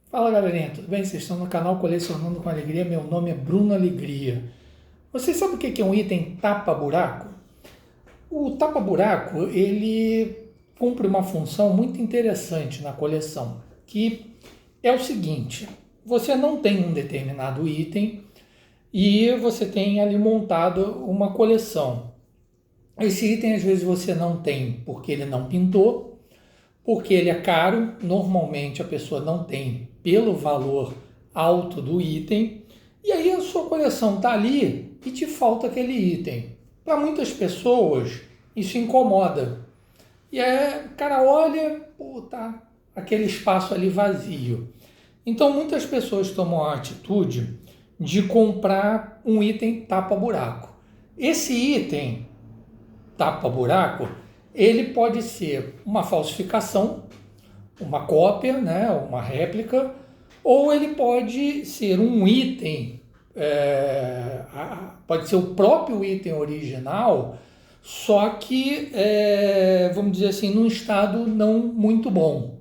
Fala galerinha, tudo bem? Vocês estão no canal Colecionando com Alegria, meu nome é Bruno Alegria. Vocês sabem o que é um item tapa-buraco? O tapa-buraco, ele cumpre uma função muito interessante na coleção, que é o seguinte: você não tem um determinado item e você tem ali montado uma coleção. Esse item às vezes você não tem porque ele não pintou, porque ele é caro, normalmente a pessoa não tem pelo valor alto do item, e aí a sua coleção está ali e te falta aquele item. Para muitas pessoas isso incomoda. E aí o cara olha, pô, tá aquele espaço ali vazio. Então muitas pessoas tomam a atitude de comprar um item tapa-buraco. Esse item tapa-buraco, ele pode ser uma falsificação, uma cópia, né, uma réplica, ou ele pode ser um item, pode ser o próprio item original, só que, vamos dizer assim, num estado não muito bom.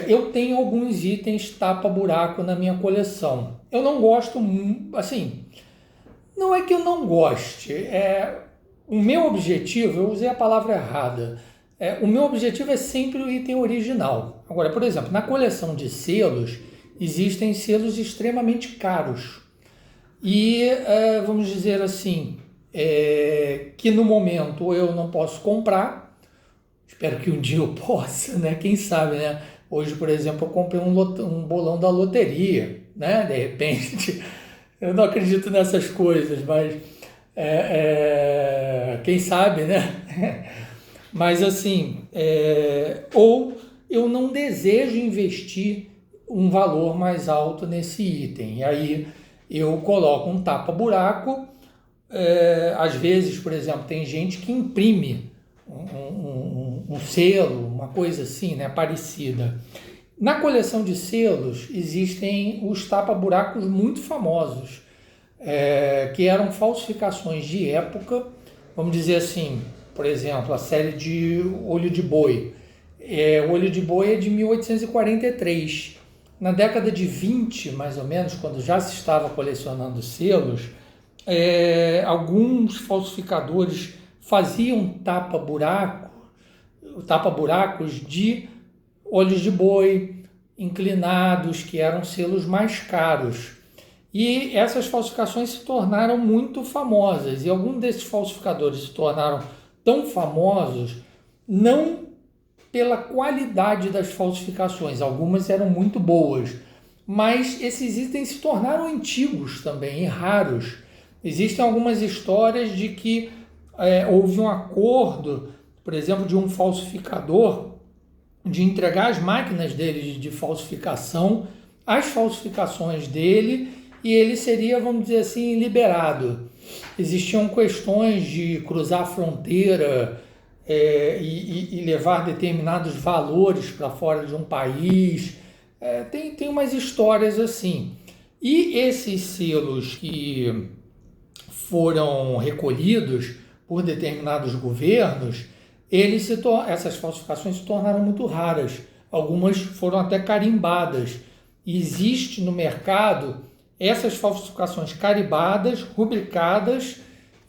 Eu tenho alguns itens tapa-buraco na minha coleção. Eu não gosto, assim, não é que eu não goste, o meu objetivo, eu usei a palavra errada, o meu objetivo é sempre o item original. Agora, por exemplo, na coleção de selos, existem selos extremamente caros. E, vamos dizer assim, que no momento eu não posso comprar, espero que um dia eu possa, né? Quem sabe, né? Hoje, por exemplo, eu comprei um bolão da loteria, né? De repente, eu não acredito nessas coisas, mas quem sabe, né? Mas assim, ou eu não desejo investir um valor mais alto nesse item. E aí eu coloco um tapa-buraco. Às vezes, por exemplo, tem gente que imprime um selo, uma coisa assim, né, parecida. Na coleção de selos existem os tapa-buracos muito famosos, que eram falsificações de época, vamos dizer assim, por exemplo, a série de Olho de Boi. O Olho de Boi é de 1843. Na década de 20, mais ou menos, quando já se estava colecionando selos, alguns falsificadores faziam tapa-buracos de olhos de boi inclinados, que eram selos mais caros. E essas falsificações se tornaram muito famosas. E alguns desses falsificadores se tornaram tão famosos não pela qualidade das falsificações. Algumas eram muito boas, mas esses itens se tornaram antigos também e raros. Existem algumas histórias de que houve um acordo, por exemplo, de um falsificador de entregar as máquinas dele de falsificação, as falsificações dele, e ele seria, vamos dizer assim, liberado. Existiam questões de cruzar a fronteira e levar determinados valores para fora de um país. Tem umas histórias assim. E esses selos que foram recolhidos por determinados governos, essas falsificações se tornaram muito raras. Algumas foram até carimbadas. Existe no mercado essas falsificações carimbadas, rubricadas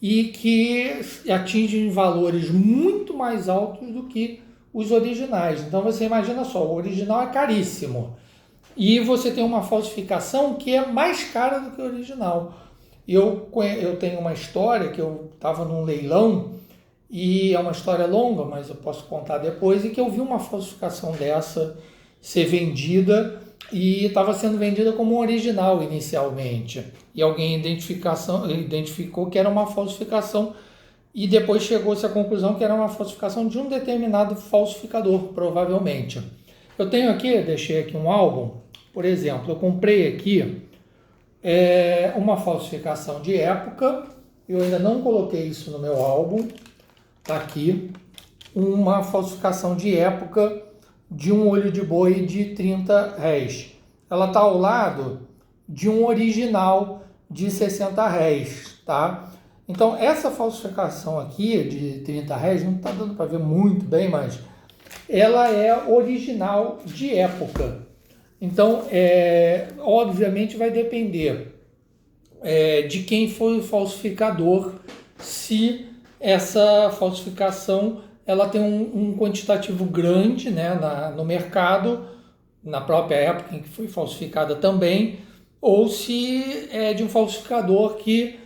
e que atingem valores muito mais altos do que os originais. Então você imagina só, o original é caríssimo e você tem uma falsificação que é mais cara do que o original. Eu tenho uma história que eu estava num leilão, e é uma história longa, mas eu posso contar depois, e que eu vi uma falsificação dessa ser vendida e estava sendo vendida como um original inicialmente. E alguém identificou que era uma falsificação e depois chegou-se à conclusão que era uma falsificação de um determinado falsificador, provavelmente. Eu tenho aqui, deixei aqui um álbum, por exemplo, eu comprei aqui uma falsificação de época, eu ainda não coloquei isso no meu álbum, está aqui, uma falsificação de época de um olho de boi de 30 réis. Ela está ao lado de um original de 60 réis, tá? Então, essa falsificação aqui de 30 réis, não está dando para ver muito bem, mas ela é original de época. Então, obviamente vai depender de quem foi o falsificador, se essa falsificação ela tem um quantitativo grande, né, no mercado, na própria época em que foi falsificada também, ou se é de um falsificador que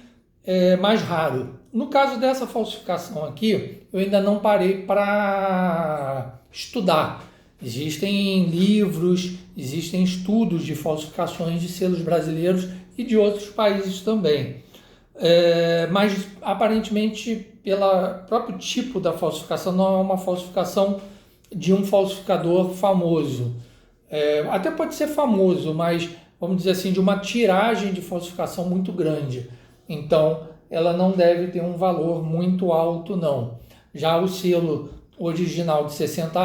é mais raro. No caso dessa falsificação aqui, eu ainda não parei para estudar. Existem livros, existem estudos de falsificações de selos brasileiros e de outros países também. Mas aparentemente, pelo próprio tipo da falsificação, não é uma falsificação de um falsificador famoso. Até pode ser famoso, mas vamos dizer assim, de uma tiragem de falsificação muito grande. Então, ela não deve ter um valor muito alto, não. Já o selo original de R$ 60,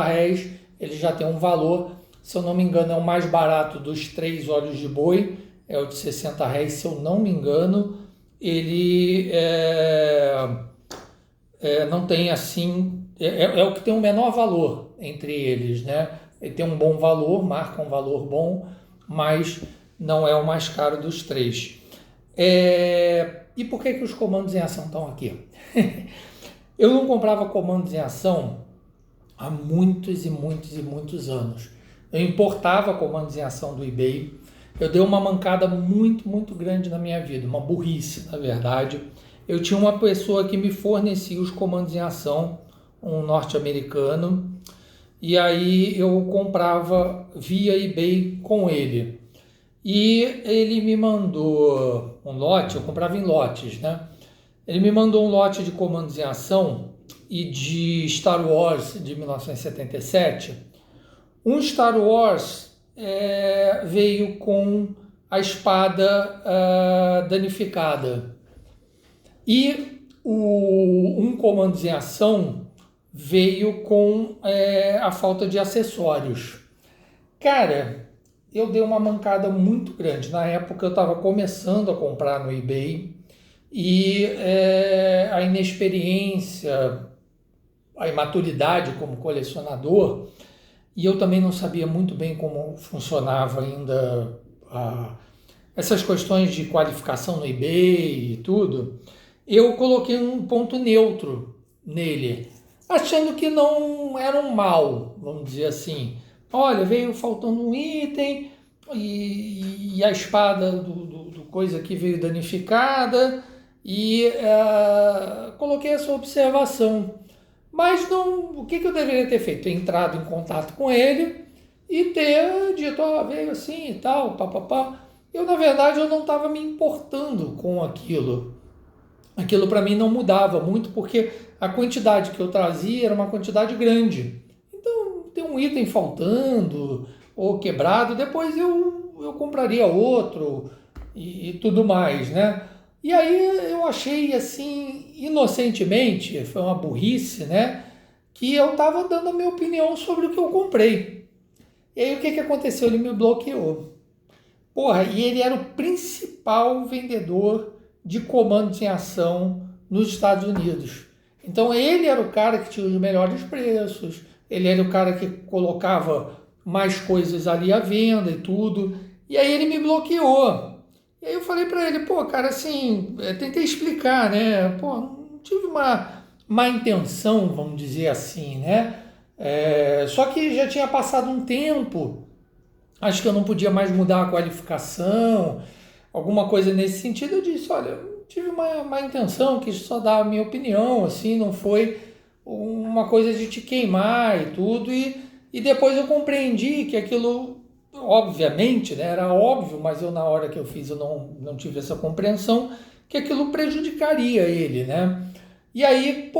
ele já tem um valor, se eu não me engano, é o mais barato dos 3 olhos de boi, é o de R$ 60, se eu não me engano. Ele não tem assim, é o que tem o menor valor entre eles, né? Ele tem um bom valor, marca um valor bom, mas não é o mais caro dos 3. E por que os comandos em ação estão aqui? Eu não comprava comandos em ação há muitos e muitos e muitos anos. Eu importava comandos em ação do eBay. Eu dei uma mancada muito, muito grande na minha vida, uma burrice, na verdade. Eu tinha uma pessoa que me fornecia os comandos em ação, um norte-americano, e aí eu comprava via eBay com ele. E ele me mandou um lote, eu comprava em lotes, né? Ele me mandou um lote de comandos em ação e de Star Wars de 1977. Um Star Wars veio com a espada danificada. E um comandos em ação veio com a falta de acessórios. Cara, eu dei uma mancada muito grande. Na época eu estava começando a comprar no eBay e a inexperiência, a imaturidade como colecionador, e eu também não sabia muito bem como funcionava ainda essas questões de qualificação no eBay e tudo. Eu coloquei um ponto neutro nele, achando que não era um mal, vamos dizer assim. Olha, veio faltando um item e a espada do coisa aqui veio danificada e coloquei essa observação. Mas não, o que eu deveria ter feito? Ter entrado em contato com ele e ter dito, veio assim e tal, papapá. Eu, na verdade, eu não estava me importando com aquilo. Aquilo para mim não mudava muito, porque a quantidade que eu trazia era uma quantidade grande. Então, tem um item faltando ou quebrado, depois eu compraria outro e tudo mais, né? E aí eu achei assim, inocentemente, foi uma burrice, né? Que eu estava dando a minha opinião sobre o que eu comprei. E aí o que aconteceu? Ele me bloqueou. Porra, e ele era o principal vendedor de comandos em ação nos Estados Unidos. Então ele era o cara que tinha os melhores preços, ele era o cara que colocava mais coisas ali à venda e tudo. E aí ele me bloqueou. E aí eu falei para ele, cara, assim, tentei explicar, né? Não tive uma má intenção, vamos dizer assim, né? Só que já tinha passado um tempo, acho que eu não podia mais mudar a qualificação, alguma coisa nesse sentido. Eu disse, olha, eu tive uma má intenção, quis só dar a minha opinião, assim, não foi uma coisa de te queimar e tudo. E depois eu compreendi que aquilo, obviamente, né, era óbvio, mas eu na hora que eu fiz eu não tive essa compreensão, que aquilo prejudicaria ele, né? E aí,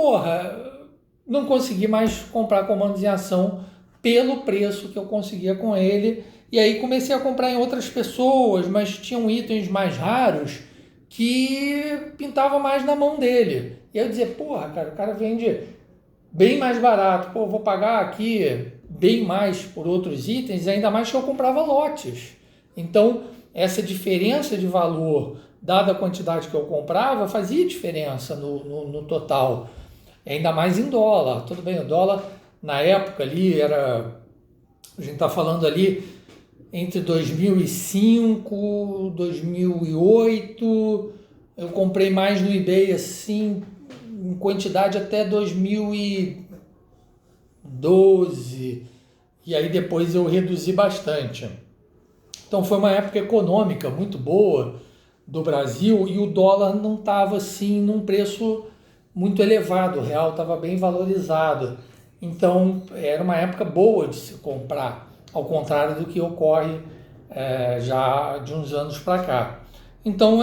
não consegui mais comprar comandos em ação pelo preço que eu conseguia com ele. E aí comecei a comprar em outras pessoas, mas tinham itens mais raros que pintava mais na mão dele. E eu dizia, cara, o cara vende bem mais barato, vou pagar aqui bem mais por outros itens, ainda mais que eu comprava lotes. Então, essa diferença de valor, dada a quantidade que eu comprava, fazia diferença no total. Ainda mais em dólar. Tudo bem, o dólar na época ali era, a gente está falando ali entre 2005, 2008. Eu comprei mais no eBay assim, em quantidade até 2012. E aí depois eu reduzi bastante. Então foi uma época econômica muito boa do Brasil e o dólar não estava assim num preço muito elevado, o real estava bem valorizado. Então era uma época boa de se comprar, ao contrário do que ocorre já de uns anos para cá. Então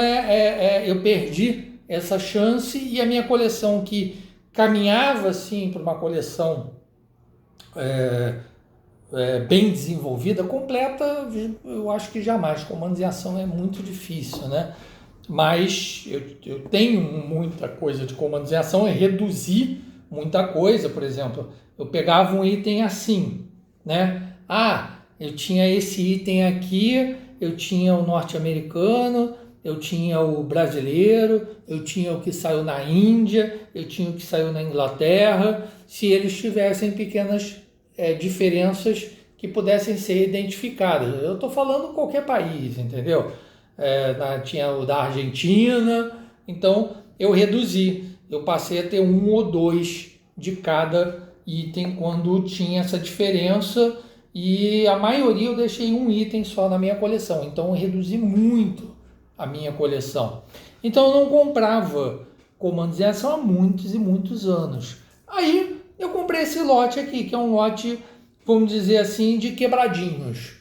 eu perdi essa chance e a minha coleção que caminhava assim para uma coleção bem desenvolvida, completa, eu acho que jamais. Comandos em ação é muito difícil, né? Mas eu tenho muita coisa de comandos em ação, eu reduzi muita coisa. Por exemplo, eu pegava um item assim, né? Eu tinha esse item aqui, eu tinha o norte-americano, eu tinha o brasileiro, eu tinha o que saiu na Índia, eu tinha o que saiu na Inglaterra, se eles tivessem pequenas diferenças que pudessem ser identificadas. Eu estou falando qualquer país, entendeu? Tinha o da Argentina, então eu reduzi. Eu passei a ter um ou dois de cada item quando tinha essa diferença e a maioria eu deixei um item só na minha coleção. Então eu reduzi muito a minha coleção. Então eu não comprava comandos em ação há muitos e muitos anos. Aí eu comprei esse lote aqui, que é um lote, vamos dizer assim, de quebradinhos.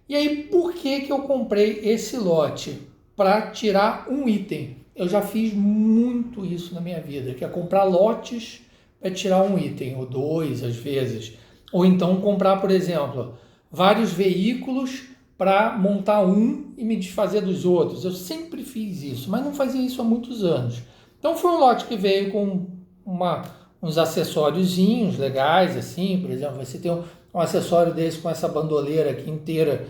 E aí, por que eu comprei esse lote? Para tirar um item. Eu já fiz muito isso na minha vida, que é comprar lotes para tirar um item, ou dois às vezes. Ou então comprar, por exemplo, vários veículos para montar um e me desfazer dos outros. Eu sempre fiz isso, mas não fazia isso há muitos anos. Então foi um lote que veio com uns acessóriozinhos legais, assim. Por exemplo, você tem um acessório desse com essa bandoleira aqui inteira,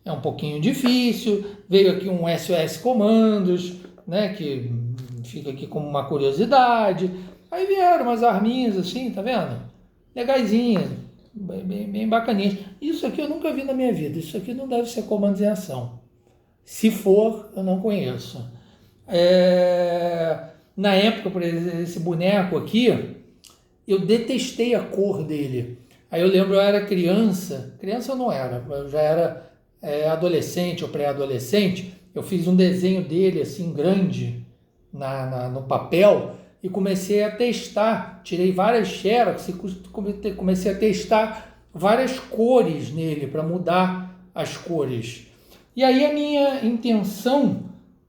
é um pouquinho difícil. Veio aqui um SOS Comandos, né, que fica aqui como uma curiosidade. Aí vieram umas arminhas assim, tá vendo? Legaisinhas, bem bacaninhas. Isso aqui eu nunca vi na minha vida. Isso aqui não deve ser comandos em ação. Se for, eu não conheço. Na época, por exemplo, esse boneco aqui, eu detestei a cor dele. Aí eu lembro, eu era criança eu não era, eu já era adolescente ou pré-adolescente. Eu fiz um desenho dele assim grande no papel e comecei a testar. Tirei várias xerox e comecei a testar várias cores nele para mudar as cores. E aí a minha intenção,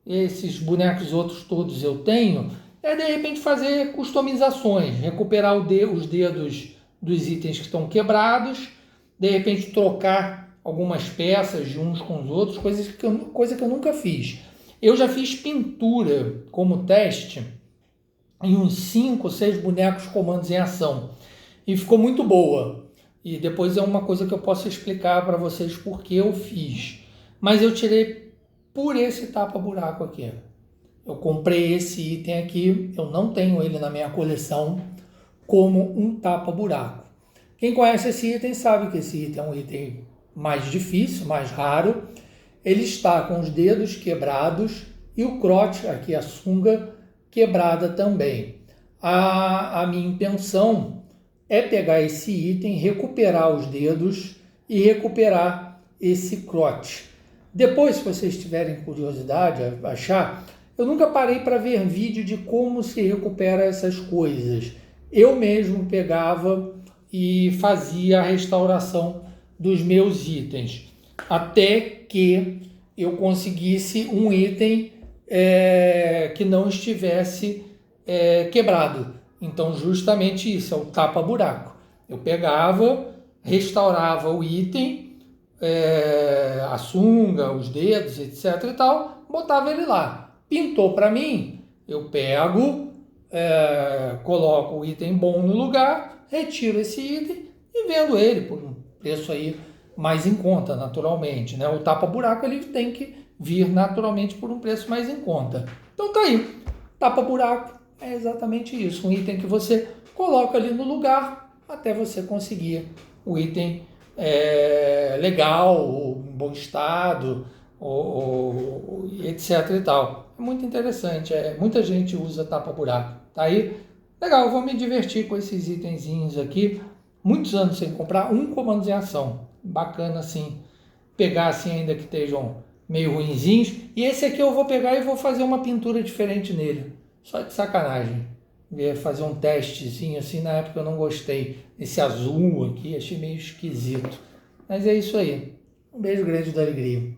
esses bonecos outros todos eu tenho, é de repente fazer customizações, recuperar os dedos dos itens que estão quebrados, de repente trocar algumas peças de uns com os outros, coisa que eu nunca fiz. Eu já fiz pintura como teste em uns 5 ou 6 bonecos comandos em ação e ficou muito boa. E depois é uma coisa que eu posso explicar para vocês por que eu fiz. Mas eu tirei por esse tapa-buraco aqui. Eu comprei esse item aqui, eu não tenho ele na minha coleção como um tapa-buraco. Quem conhece esse item sabe que esse item é um item mais difícil, mais raro. Ele está com os dedos quebrados e o crote, aqui a sunga, quebrada também. A minha intenção é pegar esse item, recuperar os dedos e recuperar esse crote. Depois, se vocês tiverem curiosidade, achar, eu nunca parei para ver vídeo de como se recupera essas coisas. Eu mesmo pegava e fazia a restauração dos meus itens, até que eu conseguisse um item que não estivesse quebrado. Então, justamente isso, é o tapa-buraco. Eu pegava, restaurava o item, a sunga, os dedos, etc e tal, botava ele lá. Pintou para mim, eu pego, coloco o item bom no lugar, retiro esse item e vendo ele por um preço aí mais em conta, naturalmente, né? O tapa-buraco ele tem que vir naturalmente por um preço mais em conta. Então tá aí, tapa-buraco é exatamente isso, um item que você coloca ali no lugar até você conseguir o item legal, bom estado, etc e tal. É muito interessante, muita gente usa tapa-buraco. Tá aí, legal, vou me divertir com esses itenzinhos aqui. Muitos anos sem comprar um comandos em ação. Bacana assim, pegar assim ainda que estejam meio ruinzinhos. E esse aqui eu vou pegar e vou fazer uma pintura diferente nele. Só de sacanagem. Fazer um testezinho assim, na época eu não gostei. Esse azul aqui, achei meio esquisito. Mas é isso aí. Um beijo grande da alegria.